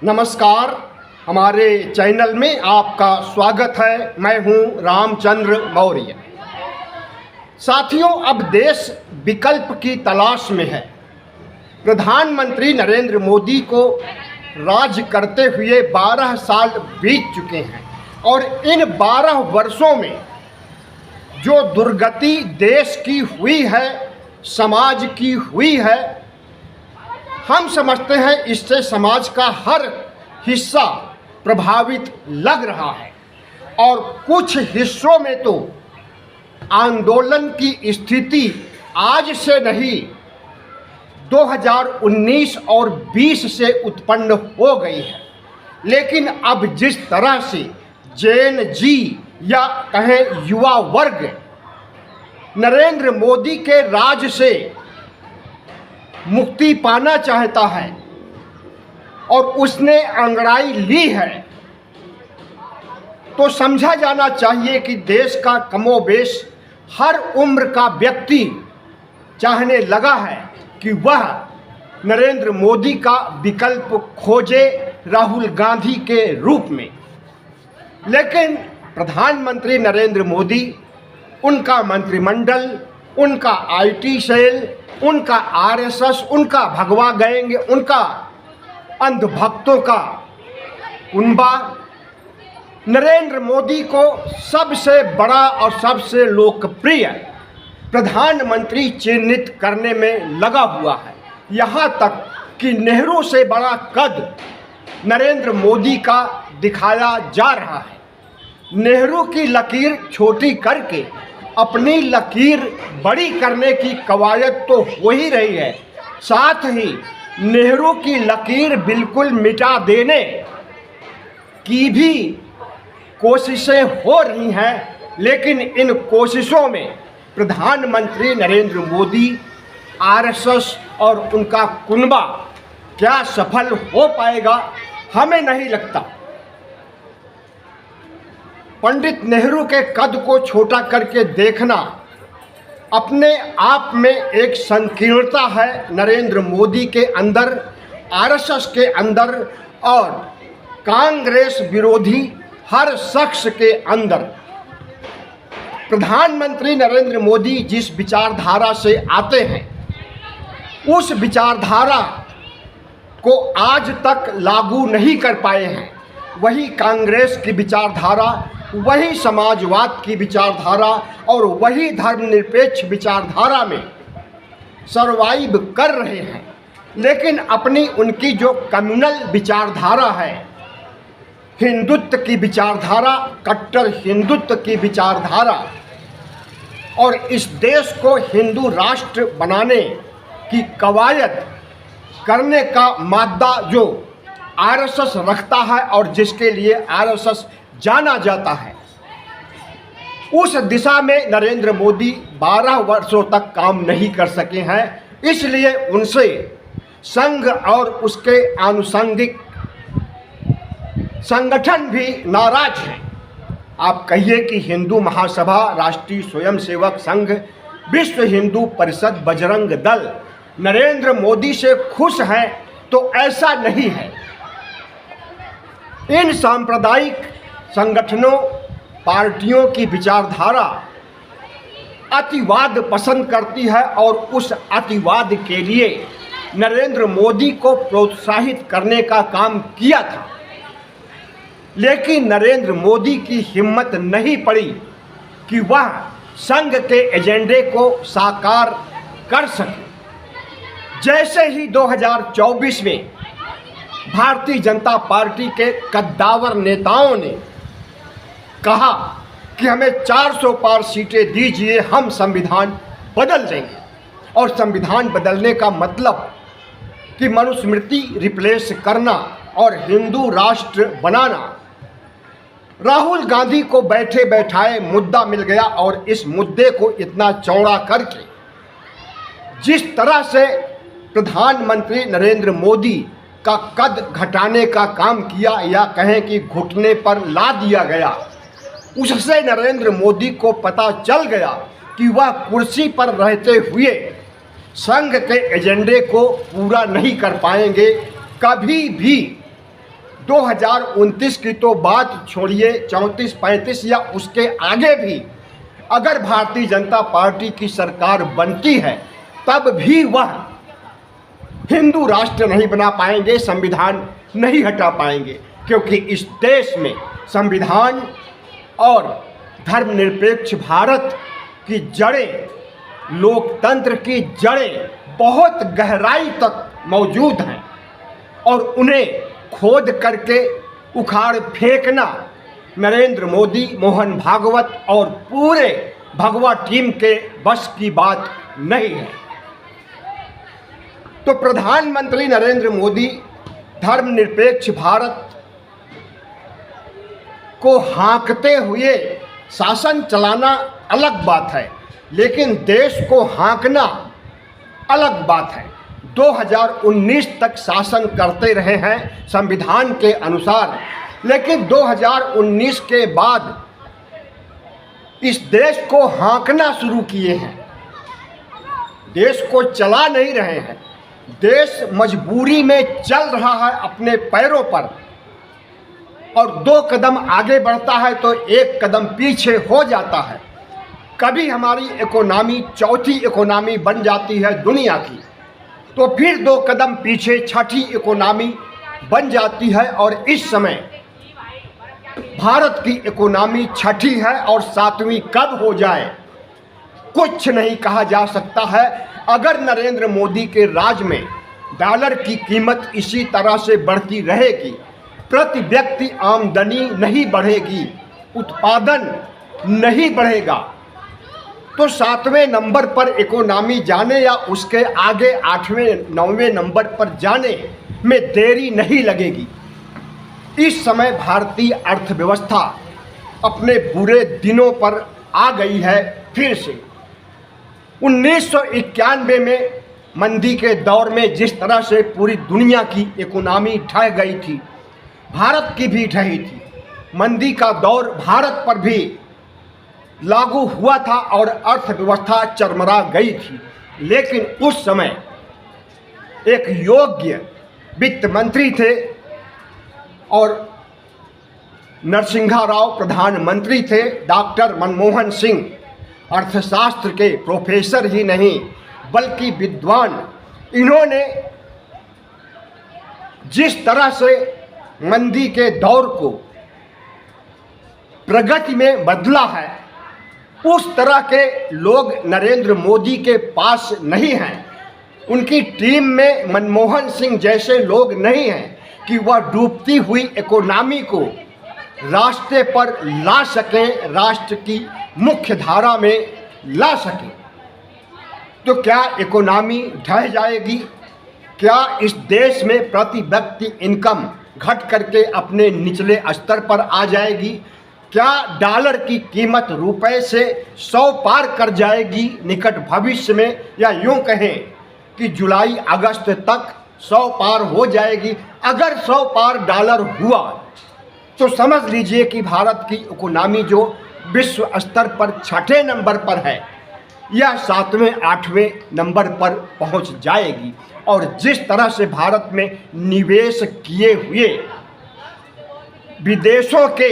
नमस्कार, हमारे चैनल में आपका स्वागत है। मैं हूं रामचंद्र मौर्य। साथियों, अब देश विकल्प की तलाश में है। प्रधानमंत्री नरेंद्र मोदी को राज करते हुए 12 साल बीत चुके हैं और इन 12 वर्षों में जो दुर्गति देश की हुई है, समाज की हुई है, हम समझते हैं इससे समाज का हर हिस्सा प्रभावित लग रहा है और कुछ हिस्सों में तो आंदोलन की स्थिति आज से नहीं 2019 और 20 से उत्पन्न हो गई है। लेकिन अब जिस तरह से जेन जी या कहें युवा वर्ग नरेंद्र मोदी के राज से मुक्ति पाना चाहता है और उसने अंगड़ाई ली है, तो समझा जाना चाहिए कि देश का कमोबेश हर उम्र का व्यक्ति चाहने लगा है कि वह नरेंद्र मोदी का विकल्प खोजे राहुल गांधी के रूप में। लेकिन प्रधानमंत्री नरेंद्र मोदी, उनका मंत्रिमंडल, उनका आईटी सेल, उनका आरएसएस, उनका भगवा गैंग, उनका अंधभक्तों का कुनबा नरेंद्र मोदी को सबसे बड़ा और सबसे लोकप्रिय प्रधानमंत्री चिन्हित करने में लगा हुआ है। यहाँ तक कि नेहरू से बड़ा कद नरेंद्र मोदी का दिखाया जा रहा है। नेहरू की लकीर छोटी करके अपनी लकीर बड़ी करने की कवायद तो हो ही रही है, साथ ही नेहरू की लकीर बिल्कुल मिटा देने की भी कोशिशें हो रही हैं। लेकिन इन कोशिशों में प्रधानमंत्री नरेंद्र मोदी, आरएसएस और उनका कुनबा क्या सफल हो पाएगा, हमें नहीं लगता। पंडित नेहरू के कद को छोटा करके देखना अपने आप में एक संकीर्णता है नरेंद्र मोदी के अंदर, आरएसएस के अंदर और कांग्रेस विरोधी हर शख्स के अंदर। प्रधानमंत्री नरेंद्र मोदी जिस विचारधारा से आते हैं, उस विचारधारा को आज तक लागू नहीं कर पाए हैं। वही कांग्रेस की विचारधारा, वही समाजवाद की विचारधारा और वही धर्मनिरपेक्ष विचारधारा में सरवाइव कर रहे हैं। लेकिन अपनी उनकी जो कम्युनल विचारधारा है, हिंदुत्व की विचारधारा, कट्टर हिंदुत्व की विचारधारा और इस देश को हिंदू राष्ट्र बनाने की कवायद करने का मादा जो आरएसएस रखता है और जिसके लिए आरएसएस जाना जाता है, उस दिशा में नरेंद्र मोदी 12 वर्षों तक काम नहीं कर सके हैं। इसलिए उनसे संघ और उसके आनुषंगिक संगठन भी नाराज हैं। आप कहिए कि हिंदू महासभा, राष्ट्रीय स्वयंसेवक संघ, विश्व हिंदू परिषद, बजरंग दल नरेंद्र मोदी से खुश हैं, तो ऐसा नहीं है। इन सांप्रदायिक संगठनों, पार्टियों की विचारधारा अतिवाद पसंद करती है और उस अतिवाद के लिए नरेंद्र मोदी को प्रोत्साहित करने का काम किया था। लेकिन नरेंद्र मोदी की हिम्मत नहीं पड़ी कि वह संघ के एजेंडे को साकार कर सके। जैसे ही 2024 में भारतीय जनता पार्टी के कद्दावर नेताओं ने कहा कि हमें 400 पार सीटें दीजिए, हम संविधान बदल देंगे, और संविधान बदलने का मतलब कि मनुस्मृति रिप्लेस करना और हिंदू राष्ट्र बनाना, राहुल गांधी को बैठे बैठाए मुद्दा मिल गया। और इस मुद्दे को इतना चौड़ा करके जिस तरह से प्रधानमंत्री नरेंद्र मोदी का कद घटाने का काम किया या कहें कि घुटने पर ला दिया गया, उससे नरेंद्र मोदी को पता चल गया कि वह कुर्सी पर रहते हुए संघ के एजेंडे को पूरा नहीं कर पाएंगे, कभी भी 2029 की तो बात छोड़िए, 34-35 या उसके आगे भी अगर भारतीय जनता पार्टी की सरकार बनती है तब भी वह हिंदू राष्ट्र नहीं बना पाएंगे, संविधान नहीं हटा पाएंगे, क्योंकि इस देश में संविधान और धर्मनिरपेक्ष भारत की जड़ें, लोकतंत्र की जड़ें बहुत गहराई तक मौजूद हैं और उन्हें खोद करके उखाड़ फेंकना नरेंद्र मोदी, मोहन भागवत और पूरे भगवा टीम के बस की बात नहीं है। तो प्रधानमंत्री नरेंद्र मोदी धर्मनिरपेक्ष भारत को हाँकते हुए शासन चलाना अलग बात है, लेकिन देश को हाँकना अलग बात है। 2019 तक शासन करते रहे हैं संविधान के अनुसार, लेकिन 2019 के बाद इस देश को हाँकना शुरू किए हैं, देश को चला नहीं रहे हैं। देश मजबूरी में चल रहा है अपने पैरों पर, और 2 कदम आगे बढ़ता है तो 1 कदम पीछे हो जाता है। कभी हमारी इकोनॉमी चौथी इकोनॉमी बन जाती है दुनिया की, तो फिर 2 कदम पीछे छठी इकोनॉमी बन जाती है, और इस समय भारत की इकोनॉमी छठी है और 7वीं कब हो जाए कुछ नहीं कहा जा सकता है। अगर नरेंद्र मोदी के राज में डॉलर की कीमत इसी तरह से बढ़ती रहेगी, प्रति व्यक्ति आमदनी नहीं बढ़ेगी, उत्पादन नहीं बढ़ेगा, तो 7वें नंबर पर इकोनॉमी जाने या उसके आगे 8वें 9वें नंबर पर जाने में देरी नहीं लगेगी। इस समय भारतीय अर्थव्यवस्था अपने बुरे दिनों पर आ गई है फिर से। 1991 में मंदी के दौर में जिस तरह से पूरी दुनिया की इकोनॉमी ढह गई थी, भारत की भी ढही थी। मंदी का दौर भारत पर भी लागू हुआ था और अर्थव्यवस्था चरमरा गई थी, लेकिन उस समय एक योग्य वित्त मंत्री थे और नरसिम्हा राव प्रधानमंत्री थे। डॉक्टर मनमोहन सिंह अर्थशास्त्र के प्रोफेसर ही नहीं बल्कि विद्वान, इन्होंने जिस तरह से मंदी के दौर को प्रगति में बदला है, उस तरह के लोग नरेंद्र मोदी के पास नहीं हैं। उनकी टीम में मनमोहन सिंह जैसे लोग नहीं हैं कि वह डूबती हुई इकोनॉमी को रास्ते पर ला सकें, राष्ट्र की मुख्य धारा में ला सकें। तो क्या इकोनॉमी ढह जाएगी? क्या इस देश में प्रति व्यक्ति इनकम घट करके अपने निचले स्तर पर आ जाएगी? क्या डॉलर की कीमत रुपए से 100 पार कर जाएगी निकट भविष्य में, या यूं कहें कि जुलाई अगस्त तक 100 पार हो जाएगी? अगर 100 पार डॉलर हुआ तो समझ लीजिए कि भारत की इकोनॉमी जो विश्व स्तर पर 6ठे नंबर पर है, यह 7वें 8वें नंबर पर पहुंच जाएगी। और जिस तरह से भारत में निवेश किए हुए विदेशों के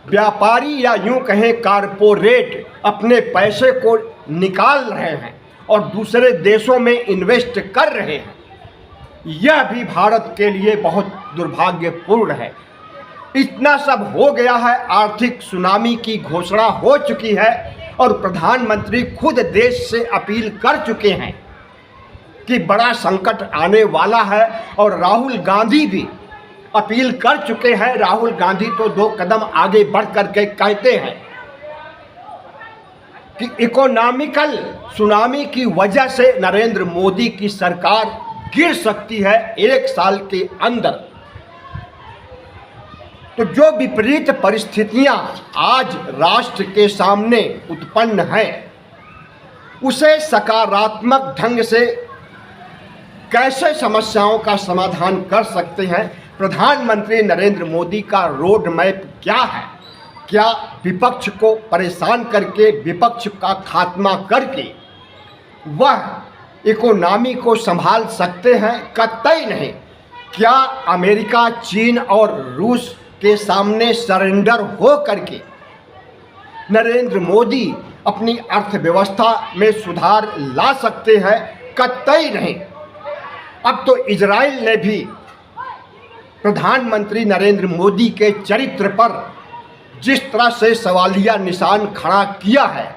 व्यापारी या यूं कहें कारपोरेट अपने पैसे को निकाल रहे हैं और दूसरे देशों में इन्वेस्ट कर रहे हैं, यह भी भारत के लिए बहुत दुर्भाग्यपूर्ण है। इतना सब हो गया है, आर्थिक सुनामी की घोषणा हो चुकी है और प्रधानमंत्री खुद देश से अपील कर चुके हैं कि बड़ा संकट आने वाला है, और राहुल गांधी भी अपील कर चुके हैं। राहुल गांधी तो 2 कदम आगे बढ़ करके कहते हैं कि इकोनॉमिकल सुनामी की वजह से नरेंद्र मोदी की सरकार गिर सकती है 1 साल के अंदर। तो जो विपरीत परिस्थितियां आज राष्ट्र के सामने उत्पन्न हैं, उसे सकारात्मक ढंग से कैसे समस्याओं का समाधान कर सकते हैं? प्रधानमंत्री नरेंद्र मोदी का रोड मैप क्या है? क्या विपक्ष को परेशान करके, विपक्ष का खात्मा करके वह इकोनॉमी को संभाल सकते हैं? कतई नहीं। क्या अमेरिका, चीन और रूस के सामने सरेंडर हो करके नरेंद्र मोदी अपनी अर्थव्यवस्था में सुधार ला सकते हैं? कतई नहीं। अब तो इजराइल ने भी प्रधानमंत्री नरेंद्र मोदी के चरित्र पर जिस तरह से सवालिया निशान खड़ा किया है,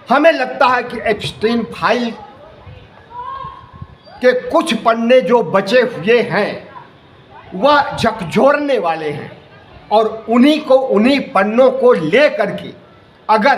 हमें लगता है कि एप्स्टीन फाइल के कुछ पन्ने जो बचे हुए हैं वह झकझोरने वाले हैं, और उन्हीं पन्नों को लेकर के अगर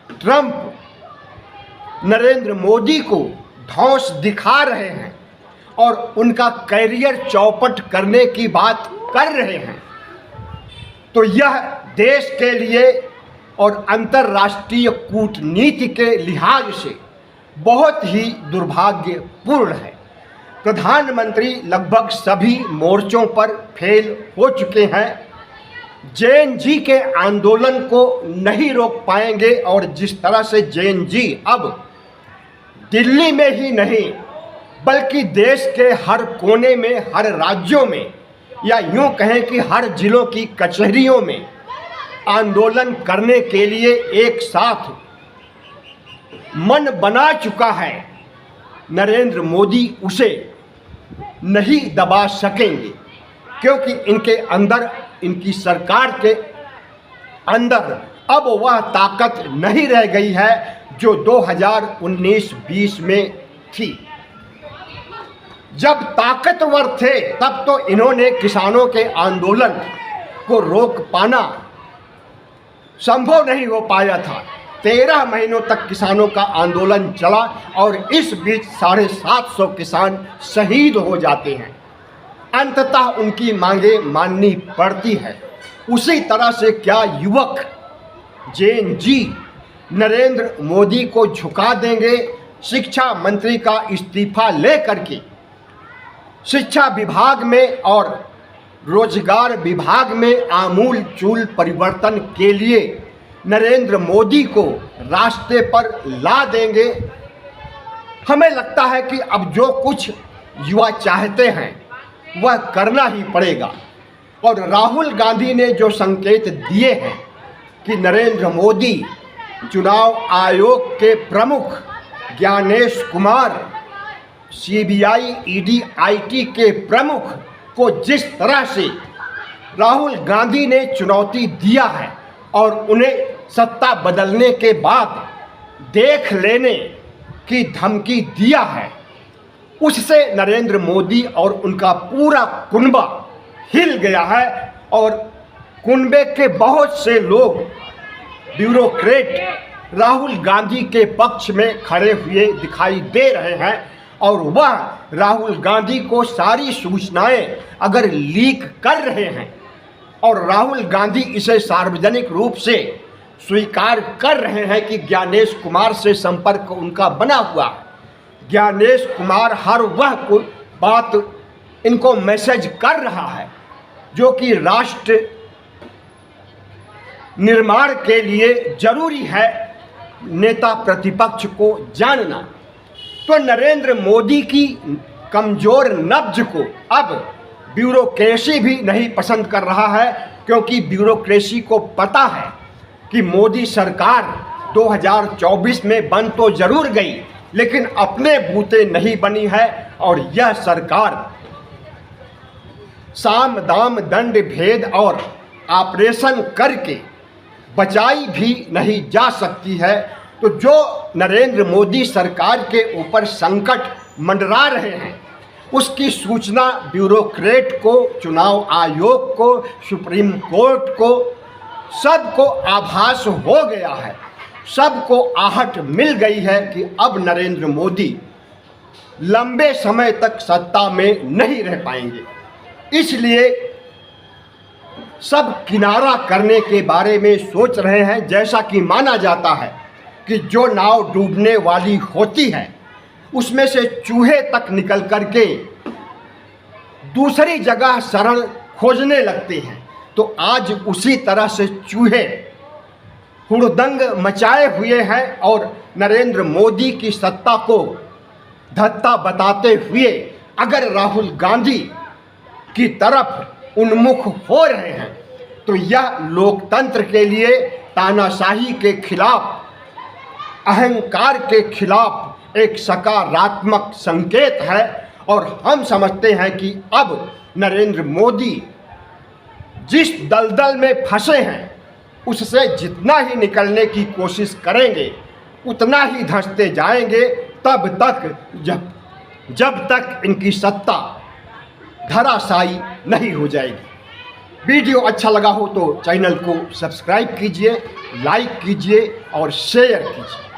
ट्रंप नरेंद्र मोदी को धौंस दिखा रहे हैं और उनका कैरियर चौपट करने की बात कर रहे हैं, तो यह देश के लिए और अंतर्राष्ट्रीय कूटनीति के लिहाज से बहुत ही दुर्भाग्यपूर्ण है। प्रधानमंत्री लगभग सभी मोर्चों पर फेल हो चुके हैं। जेएनजी के आंदोलन को नहीं रोक पाएंगे, और जिस तरह से जेएनजी अब दिल्ली में ही नहीं बल्कि देश के हर कोने में, हर राज्यों में, या यूं कहें कि हर जिलों की कचहरियों में आंदोलन करने के लिए एक साथ मन बना चुका है, नरेंद्र मोदी उसे नहीं दबा सकेंगे, क्योंकि इनके अंदर, इनकी सरकार के अंदर अब वह ताकत नहीं रह गई है जो 2019-20 में थी। जब ताकतवर थे तब तो इन्होंने किसानों के आंदोलन को रोक पाना संभव नहीं हो पाया था। 13 महीनों तक किसानों का आंदोलन चला और इस बीच 750 किसान शहीद हो जाते हैं। अंततः उनकी मांगे माननी पड़ती है। उसी तरह से क्या युवक जेएनजी नरेंद्र मोदी को झुका देंगे? शिक्षा मंत्री का इस्तीफा लेकर के शिक्षा विभाग में और रोजगार विभाग में आमूल चूल परिवर्तन के लिए नरेंद्र मोदी को रास्ते पर ला देंगे। हमें लगता है कि अब जो कुछ युवा चाहते हैं वह करना ही पड़ेगा, और राहुल गांधी ने जो संकेत दिए हैं कि नरेंद्र मोदी चुनाव आयोग के प्रमुख Gyanesh Kumar, CBI, ED, IT के प्रमुख को जिस तरह से राहुल गांधी ने चुनौती दिया है और उन्हें सत्ता बदलने के बाद देख लेने की धमकी दिया है, उससे नरेंद्र मोदी और उनका पूरा कुनबा हिल गया है, और कुनबे के बहुत से लोग, ब्यूरोक्रेट राहुल गांधी के पक्ष में खड़े हुए दिखाई दे रहे हैं, और वह राहुल गांधी को सारी सूचनाएं अगर लीक कर रहे हैं और राहुल गांधी इसे सार्वजनिक रूप से स्वीकार कर रहे हैं कि ज्ञानेश कुमार से संपर्क उनका बना हुआ, ज्ञानेश कुमार हर वह बात इनको मैसेज कर रहा है जो कि राष्ट्र निर्माण के लिए जरूरी है नेता प्रतिपक्ष को जानना। तो नरेंद्र मोदी की कमजोर नब्ज को अब ब्यूरोक्रेसी भी नहीं पसंद कर रहा है, क्योंकि ब्यूरोक्रेसी को पता है कि मोदी सरकार 2024 में बन तो जरूर गई लेकिन अपने बूते नहीं बनी है, और यह सरकार साम दाम दंड भेद और ऑपरेशन करके बचाई भी नहीं जा सकती है। तो जो नरेंद्र मोदी सरकार के ऊपर संकट मंडरा रहे हैं उसकी सूचना ब्यूरोक्रेट को, चुनाव आयोग को, सुप्रीम कोर्ट को, सबको आभास हो गया है, सबको आहट मिल गई है कि अब नरेंद्र मोदी लंबे समय तक सत्ता में नहीं रह पाएंगे। इसलिए सब किनारा करने के बारे में सोच रहे हैं। जैसा कि माना जाता है कि जो नाव डूबने वाली होती है उसमें से चूहे तक निकल करके दूसरी जगह शरण खोजने लगते हैं, तो आज उसी तरह से चूहे हुड़दंग मचाए हुए हैं और नरेंद्र मोदी की सत्ता को धत्ता बताते हुए अगर राहुल गांधी की तरफ उन्मुख हो रहे हैं तो यह लोकतंत्र के लिए तानाशाही के खिलाफ, अहंकार के खिलाफ एक सकारात्मक संकेत है। और हम समझते हैं कि अब नरेंद्र मोदी जिस दलदल में फंसे हैं उससे जितना ही निकलने की कोशिश करेंगे उतना ही धंसते जाएंगे, तब तक जब तक इनकी सत्ता धराशायी नहीं हो जाएगी। वीडियो अच्छा लगा हो तो चैनल को सब्सक्राइब कीजिए, लाइक कीजिए और शेयर कीजिए।